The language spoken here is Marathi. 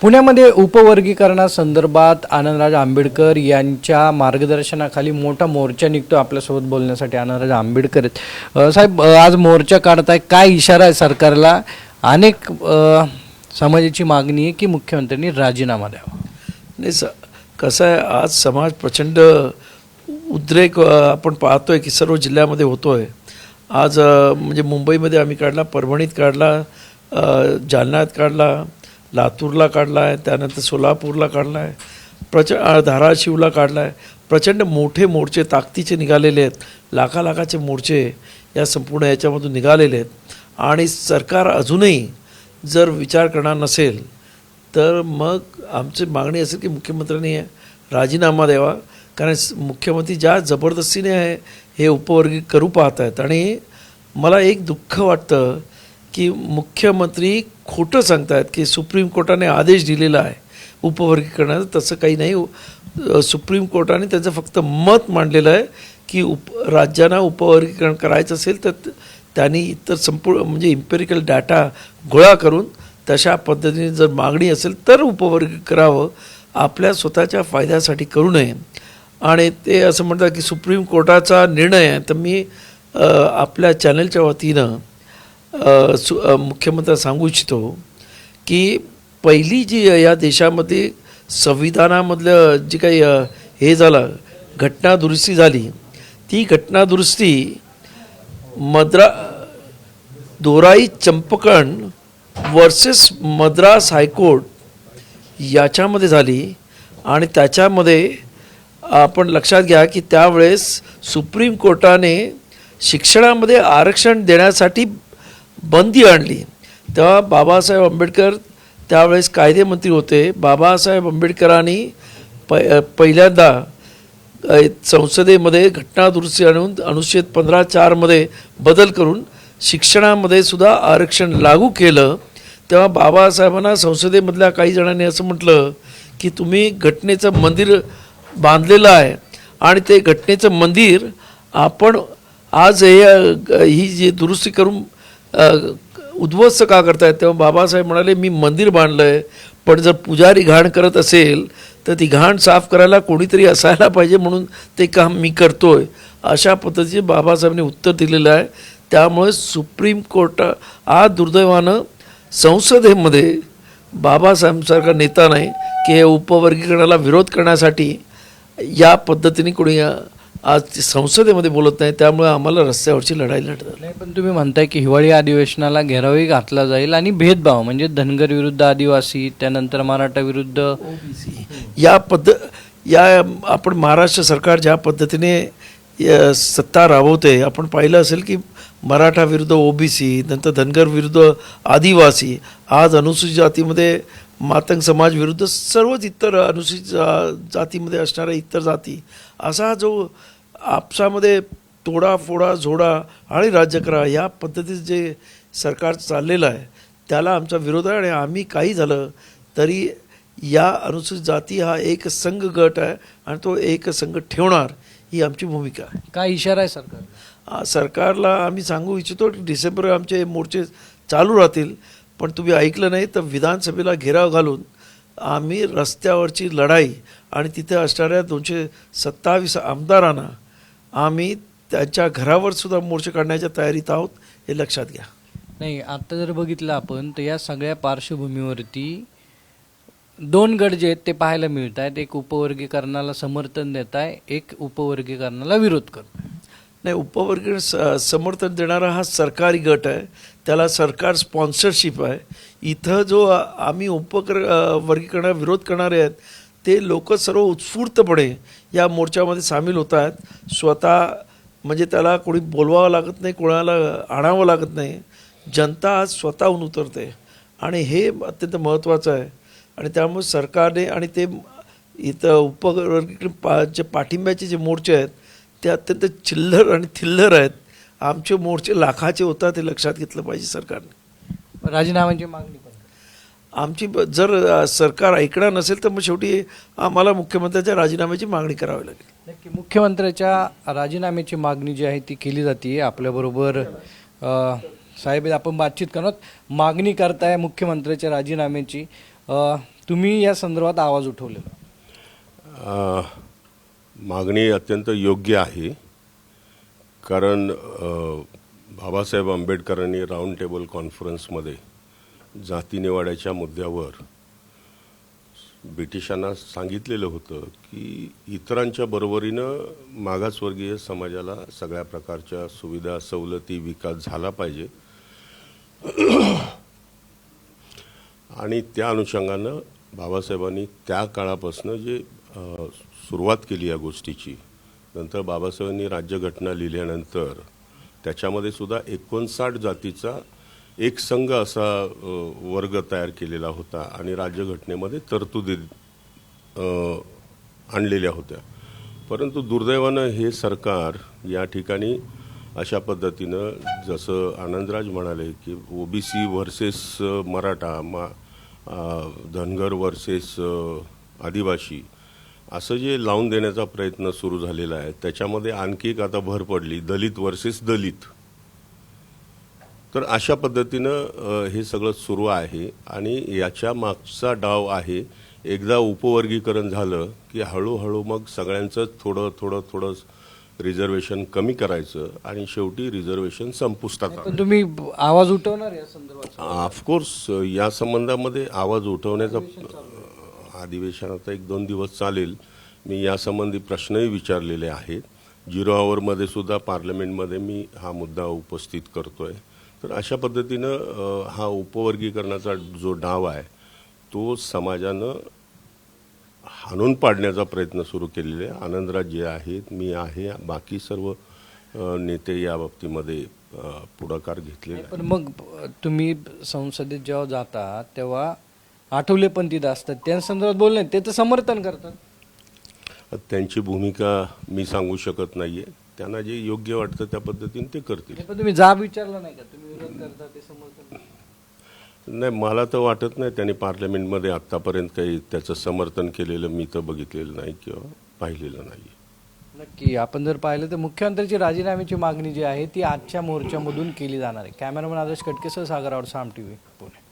पुण्यामध्ये उपवर्गीकरणासंदर्भात आनंदराज आंबेडकर यांच्या मार्गदर्शनाखाली मोठा मोर्चा निघतो. आपल्यासोबत बोलण्यासाठी आनंदराज आंबेडकर आहेत. साहेब, आज मोर्चा काढताय, काय इशारा आहे सरकारला? अनेक समाजाची मागणी आहे की मुख्यमंत्र्यांनी राजीनामा द्यावा. नाही, कसं आहे, आज समाज प्रचंड उद्रेक आपण पाहतोय की सर्व जिल्ह्यामध्ये होतोय. आज म्हणजे मुंबईमध्ये आम्ही काढला, परभणीत काढला, जालन्यात काढला, लातूरला काढला आहे, त्यानंतर सोलापूरला काढला आहे, धाराशिवला काढला आहे. प्रचंड मोठे मोर्चे ताकदीचे निघालेले आहेत. लाखाचे मोर्चे या संपूर्ण याच्यामधून निघालेले आहेत. आणि सरकार अजूनही जर विचार करणार नसेल तर मग आमची मागणी असेल की मुख्यमंत्र्यांनी राजीनामा द्यावा. कारण मुख्यमंत्री ज्या जबरदस्तीने हे उपवर्गीय करू पाहत आहेत. आणि मला एक दुःख वाटतं की मुख्यमंत्री खोटं सांगत आहेत की सुप्रीम कोर्टाने आदेश दिलेला आहे उपवर्गीकरणाचं. तसं काही नाही. सुप्रीम कोर्टाने त्याचं फक्त मत मांडलेलं आहे की राज्यांना उपवर्गीकरण करायचं असेल तर त्यांनी इतर संपूर्ण म्हणजे इम्पेरिकल डाटा गोळा करून तशा पद्धतीने जर मागणी असेल तर उपवर्गीकरण करावं, आपल्या स्वतःच्या फायद्यासाठी करू नये. आणि ते असं म्हणतात की सुप्रीम कोर्टाचा निर्णय आहे. तर मी आपल्या चॅनलच्या वतीनं मुख्यमंत्र्यांना सांगू इच्छितो की पहिली जी या देशामध्ये संविधानामधलं जी काही हे झालं, घटनादुरुस्ती झाली, ती घटनादुरुस्ती दोराई चंपकण वर्सेस मद्रास हायकोर्ट याच्यामध्ये झाली. आणि त्याच्यामध्ये आपण लक्षात घ्या की त्यावेळेस सुप्रीम कोर्टाने शिक्षणामध्ये आरक्षण देण्यासाठी बंदी आणली. तेव्हा बाबासाहेब आंबेडकर त्यावेळेस कायदेमंत्री होते. बाबासाहेब आंबेडकरांनी पहिल्यांदा संसदेमध्ये घटनादुरुस्ती आणून अनुच्छेद 15(4) बदल करून शिक्षणामध्ये सुद्धा आरक्षण लागू केलं. तेव्हा बाबासाहेबांना संसदेमधल्या काही जणांनी असं म्हटलं की तुम्ही घटनेचं मंदिर बांधलेलं आहे आणि ते घटनेचं मंदिर आपण आज ही जी दुरुस्ती करून उद्ध्वस्त का करतायत. तेव्हा बाबासाहेब म्हणाले मी मंदिर बांधलं आहे, पण जर पुजारी घाण करत असेल तर ती घाण साफ करायला कोणीतरी असायला पाहिजे, म्हणून ते काम मी करतोय. अशा पद्धतीने बाबासाहेबांनी उत्तर दिलेलं आहे. त्यामुळे सुप्रीम कोर्ट आज दुर्दैवानं संसदेमध्ये बाबासाहेबांसारखा नेता नाही की हे उपवर्गीकरणाला विरोध करण्यासाठी या पद्धतीने कोणी आज संसदेमध्ये बोलत नाही. त्यामुळे आम्हाला रस्त्यावरची लढाई लढत नाही. पण तुम्ही म्हणताय की हिवाळी अधिवेशनाला घेरावही घातला जाईल आणि भेदभाव म्हणजे धनगर विरुद्ध आदिवासी, त्यानंतर मराठा विरुद्ध ओबीसी, या आपण महाराष्ट्र सरकार ज्या पद्धतीने सत्ता राबवते, आपण पाहिलं असेल की मराठा विरुद्ध ओबीसी, नंतर धनगर विरुद्ध आदिवासी, आज अनुसूचित जातीमध्ये मातंग समाज विरुद्ध सर्वच इतर अनुसूचित जातीमध्ये असणाऱ्या इतर जाती, असा जो आपसामध्ये तोडाफोडा झोडा आणि राज्य करा या पद्धतीचं जे सरकार चाललेलं आहे त्याला आमचा विरोध आहे. आणि आम्ही काही झालं तरी या अनुसूचित जाती हा एक संघ गट आहे आणि तो एक संघ ठेवणार ही आमची भूमिका आहे. काय इशारा आहे सरकार? सरकारला आम्ही सांगू इच्छितो की डिसेंबर आमचे मोर्चे चालू राहतील. पण तुम्ही ऐकलं नाही तर विधानसभेला घेराव घालून आम्ही रस्त्यावरची लढाई आणि तिथे असणाऱ्या 227 आमदारांना आम्ही त्यांच्या घरावर सुद्धा मोर्चे काढण्याच्या तयारीत आहोत, हे लक्षात घ्या. नाही, आता जर बघितलं आपण तर या सगळ्या पार्श्वभूमीवरती 2 गट जे आहेत ते पाहायला मिळत आहेत. एक उपवर्गीकरणाला समर्थन देत आहे, एक उपवर्गीकरणाला विरोध करत आहे. नाही, उपवर्गीकरण समर्थन देणारा हा सरकारी गट आहे, त्याला सरकार स्पॉन्सरशिप आहे. इथं जो आम्ही वर्गीकरणाला विरोध करणारे आहेत ते लोक सर्व उत्स्फूर्तपणे या मोर्चामध्ये सामील होत आहेत. स्वतः म्हणजे त्याला कोणी बोलवावं लागत नाही, कोणाला आणावं लागत नाही. जनता आज स्वतःहून उतरते आणि हे अत्यंत महत्त्वाचं आहे. आणि त्यामुळे सरकारने आणि ते इथं उपवर्गीकरण जे पाठिंब्याचे जे मोर्चे आहेत ते अत्यंत चिल्लर आणि थिल्लर आहेत. आमचे मोर्चे लाखाचे होतात हे लक्षात घेतलं पाहिजे सरकारने. राजीनाम्याची मागणी पण आमची जर सरकार ऐकणार नसेल तर मग शेवटी आम्हाला मुख्यमंत्र्यांच्या राजीनाम्याची मागणी करावी लागेल. नक्की मुख्यमंत्र्याच्या राजीनाम्याची मागणी जी आहे ती केली जाते. आपल्याबरोबर साहेब आपण बातचीत करणार मागणी करताय मुख्यमंत्र्याच्या राजीनाम्याची. तुम्ही या संदर्भात आवाज उठवलेला. मागणी अत्यंत योग्य आहे, कारण बाबासाहेब आंबेडकरांनी राऊंड टेबल कॉन्फरन्समध्ये जातीनिवाड्याच्या मुद्द्यावर ब्रिटिशांना सांगितलेलं होतं की इतरांच्या बरोबरीनं मागासवर्गीय समाजाला सगळ्या प्रकारच्या सुविधा सवलती विकास झाला पाहिजे. आणि त्या अनुषंगानं बाबासाहेबांनी त्या काळापासून जे सुरुवात केली या गोष्टीची, नंतर बाबासाहेबांनी राज्यघटना लिहिल्यानंतर त्याच्यामध्ये सुद्धा 59 जातीचा एक संघ असा वर्ग तयार केलेला होता आणि राज्यघटनेमध्ये तरतुदी आणलेल्या होत्या. परंतु दुर्दैवानं हे सरकार या ठिकाणी अशा पद्धतीनं, जसं आनंदराज म्हणाले की OBC versus Maratha, Dhangar versus Adivasi, असं जे लावून देण्याचा प्रयत्न सुरू झालेला आहे, त्याच्यामध्ये आणखी एक आता भर पडली दलित व्हर्सेस दलित. तर अशा पद्धतीनं हे सगळं सुरू आहे आणि याच्या मागचा डाव आहे, एकदा उपवर्गीकरण झालं की हळूहळू मग सगळ्यांचं थोडं थोडं थोडं रिझर्वेशन कमी करायचं आणि शेवटी रिझर्वेशन संपुष्टात आणायचं. पण तुम्ही आवाज उठवणार या संदर्भात? ऑफकोर्स या संबंधामध्ये आवाज उठवण्याचा अधिवेशन आता 1-2 दिवस चालेल. मी यासंबंधी प्रश्नही विचारलेले आहेत. 0 आवरमध्ये सुद्धा पार्लमेंटमध्ये मी हा मुद्दा उपस्थित करतोय. तर अशा पद्धतीनं हा उपवर्गीकरणाचा जो डाव आहे तो समाजानं हाणून पाडण्याचा प्रयत्न सुरू केलेला आहे. आनंदराज जे आहेत, मी आहे, बाकी सर्व नेते या बाबतीमध्ये पुढाकार घेतलेला आहे. पण मग तुम्ही संसदेत जेव्हा जाता तेव्हा आठवले पण तिथं असतात, त्या संदर्भात बोलणे ते तर समर्थन करतात. त्यांची भूमिका मी सांगू शकत नाहीये. त्यांना जे योग्य वाटतं त्या पद्धतीने ते करतील. पण तुम्ही जाब विचारला नाही का? तुम्ही विरोध करता ते समर्थन? नाही, मला तर वाटत नाही त्यांनी पार्लमेंटमध्ये आत्तापर्यंत काही त्याचं समर्थन केलेलं मी तर बघितलेलं नाही किंवा पाहिलेलं नाही. नक्की आपण जर पाहिलं तर मुख्यमंत्र्याची राजीनाम्याची मागणी जी आहे ती आजच्या मोर्चामधून केली जाणार आहे. कॅमेरामॅन आदर्श कटकेसह सागर आवड, साम टीव्ही, पुणे.